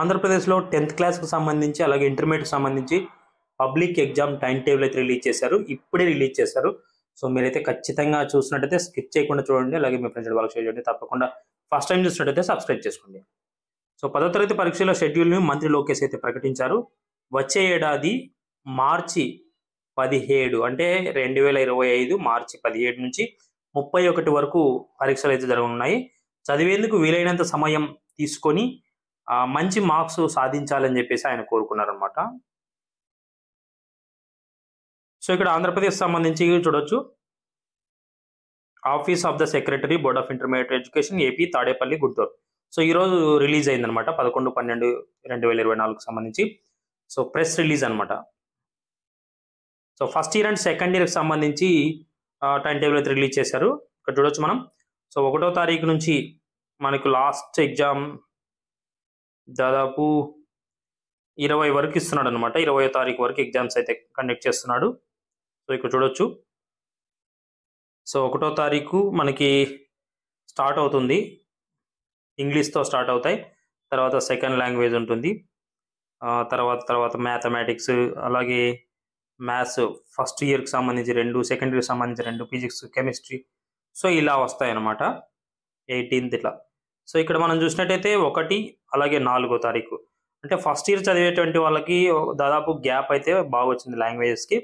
ఆంధ్రప్రదేశ్లో 10th క్లాస్కి సంబంధించి అలాగే ఇంటర్మీడియట్కి సంబంధించి పబ్లిక్ ఎగ్జామ్ టైం టేబుల్ అయితే రిలీజ్ చేశారు. ఇప్పుడే రిలీజ్ చేశారు. సో మీరైతే ఖచ్చితంగా చూసినట్టయితే స్కిప్ చేయకుండా చూడండి. అలాగే మీ ఫ్రెండ్స్ వాళ్ళకి షేర్ చేయండి. తప్పకుండా ఫస్ట్ టైం చూసినట్టయితే సబ్స్క్రైబ్ చేసుకోండి. సో 10వ తరగతి పరీక్షల షెడ్యూల్ని మంత్రి లోకేష్ అయితే ప్రకటించారు. వచ్చే ఏడాది మార్చి 17 అంటే 2025 మార్చి 17 నుంచి 31 వరకు పరీక్షలు అయితే జరగనున్నాయి. చదివేందుకు వీలైనంత సమయం తీసుకొని మంచి మార్క్స్ సాధించాలని చెప్పేసి ఆయన కోరుకున్నారనమాట. సో ఇక్కడ ఆంధ్రప్రదేశ్ సంబంధించి చూడొచ్చు. Office of the secretary board of intermediate education AP Tadepalli Guntur. So ఈరోజు రిలీజ్ అయిందనమాట 11/12/2024 సంబంధించి. సో ప్రెస్ రిలీజ్ అనమాట. So first year and second ఇయర్కి సంబంధించి టైం టేబుల్ అయితే రిలీజ్ చేశారు. ఇక్కడ చూడొచ్చు మనం. సో 1వ తారీఖు నుంచి మనకు లాస్ట్ ఎగ్జామ్ దాదాపు 20 వరకు ఇస్తున్నాడు అనమాట. 20వ తారీఖు వరకు ఎగ్జామ్స్ అయితే కండక్ట్ చేస్తున్నాడు. సో ఇక్కడ చూడొచ్చు. సో 1వ తారీఖు మనకి స్టార్ట్ అవుతుంది. ఇంగ్లీష్తో స్టార్ట్ అవుతాయి. తర్వాత సెకండ్ లాంగ్వేజ్ ఉంటుంది. తర్వాత మ్యాథమెటిక్స్ అలాగే మ్యాథ్స్ ఫస్ట్ ఇయర్కి సంబంధించి 2, సెకండ్ ఇయర్కి సంబంధించి 2, ఫిజిక్స్ కెమిస్ట్రీ. సో ఇలా వస్తాయి అన్నమాట 18th ఇట్లా. సో ఇక్కడ మనం చూసినట్టయితే 1 అలాగే 4వ తారీఖు అంటే ఫస్ట్ ఇయర్ చదివేటువంటి వాళ్ళకి దాదాపు గ్యాప్ అయితే బాగా వచ్చింది లాంగ్వేజెస్కి.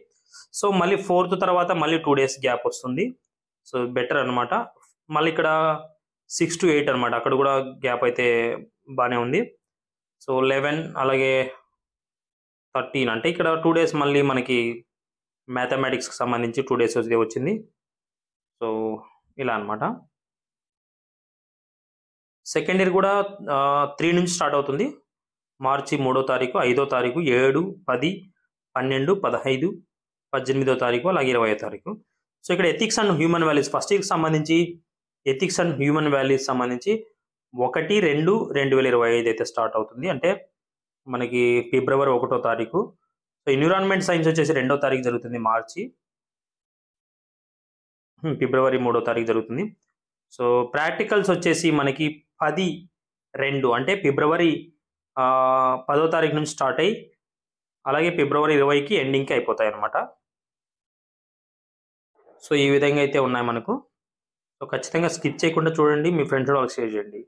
సో మళ్ళీ 4th తర్వాత మళ్ళీ 2 days గ్యాప్ వస్తుంది. సో బెటర్ అనమాట. మళ్ళీ ఇక్కడ 6 to 8 అనమాట. అక్కడ కూడా గ్యాప్ అయితే బాగానే ఉంది. సో 11 అలాగే 13 అంటే ఇక్కడ 2 days మళ్ళీ మనకి మ్యాథమెటిక్స్కి సంబంధించి 2 days వచ్చింది. సో ఇలా అనమాట. సెకండ్ ఇయర్ కూడా 3 నుంచి స్టార్ట్ అవుతుంది. మార్చి 3వ తారీఖు, 5వ తారీఖు, 7, 10, 12, 15, 18వ తారీఖు అలాగే 20వ తారీఖు. సో ఇక్కడ ethics and human values first ఇయర్కి సంబంధించి ఎథిక్స్ అండ్ హ్యూమన్ వాల్యూస్ సంబంధించి 1/2/2025 అయితే స్టార్ట్ అవుతుంది. అంటే మనకి ఫిబ్రవరి 1వ తారీఖు. సో ఎన్విరాన్మెంట్ సైన్స్ వచ్చేసి 2వ తారీఖు జరుగుతుంది మార్చి. ఫిబ్రవరి 3వ తారీఖు జరుగుతుంది. సో ప్రాక్టికల్స్ వచ్చేసి మనకి 10/2 అంటే ఫిబ్రవరి 10వ తారీఖు నుంచి స్టార్ట్ అయ్యి అలాగే ఫిబ్రవరి 20కి ఎండింగ్కి అయిపోతాయి అన్నమాట. సో ఈ విధంగా అయితే ఉన్నాయి మనకు. సో ఖచ్చితంగా స్కిప్ చేయకుండా చూడండి. మీ ఫ్రెండ్స్ వాళ్ళకి షేర్ చేయండి.